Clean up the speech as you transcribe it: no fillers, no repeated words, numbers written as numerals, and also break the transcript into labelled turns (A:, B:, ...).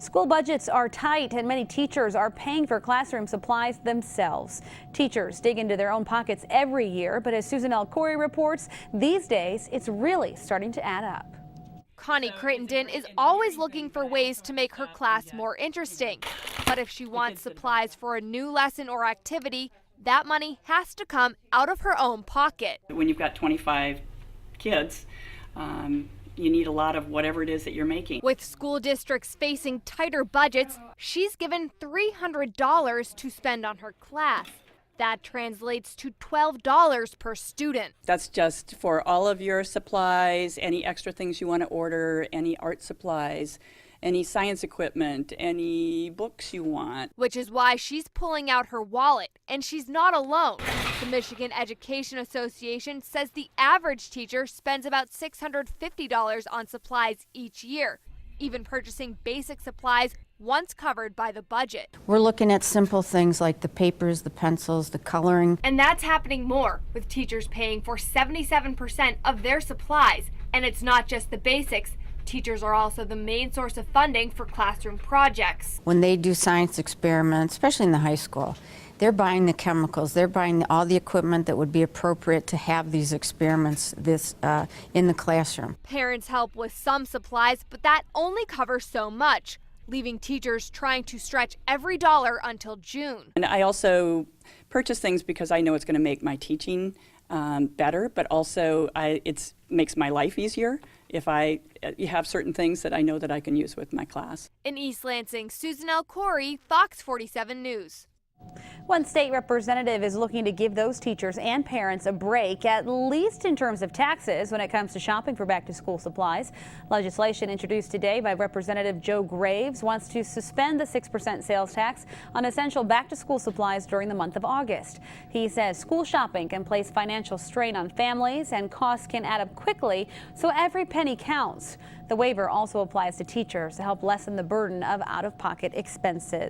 A: School budgets are tight and many teachers are paying for classroom supplies themselves. Teachers dig into their own pockets every year, but as Susan L. Corey reports, these days it's really starting to add up.
B: Connie Crittenden is always looking for ways to make her class more interesting. But if she wants supplies for a new lesson or activity, that money has to come out of her own pocket.
C: When you've got 25 kids, you need a lot of whatever it is that you're making.
B: With school districts facing tighter budgets, she's given $300 to spend on her class. That translates to $12 per student.
C: That's just for all of your supplies, any extra things you want to order, any art supplies, any science equipment, any books you want.
B: Which is why she's pulling out her wallet, and she's not alone. The Michigan Education Association says the average teacher spends about $650 on supplies each year, even purchasing basic supplies once covered by the budget.
D: We're looking at simple things like the papers, the pencils, the coloring.
B: And that's happening more, with teachers paying for 77% of their supplies. And it's not just the basics. Teachers are also the main source of funding for classroom projects.
D: When they do science experiments, especially in the high school, they're buying the chemicals, they're buying all the equipment that would be appropriate to have these experiments in the classroom.
B: Parents help with some supplies, but that only covers so much, leaving teachers trying to stretch every dollar until June.
C: And I also purchase things because I know it's going to make my teaching better, but also it makes my life easier if you have certain things that I know that I can use with my class.
B: In East Lansing, Susan L. Corey, Fox 47 News.
A: One state representative is looking to give those teachers and parents a break, at least in terms of taxes, when it comes to shopping for back-to-school supplies. Legislation introduced today by Representative Joe Graves wants to suspend the 6% sales tax on essential back-to-school supplies during the month of August. He says school shopping can place financial strain on families and costs can add up quickly, so every penny counts. The waiver also applies to teachers to help lessen the burden of out-of-pocket expenses.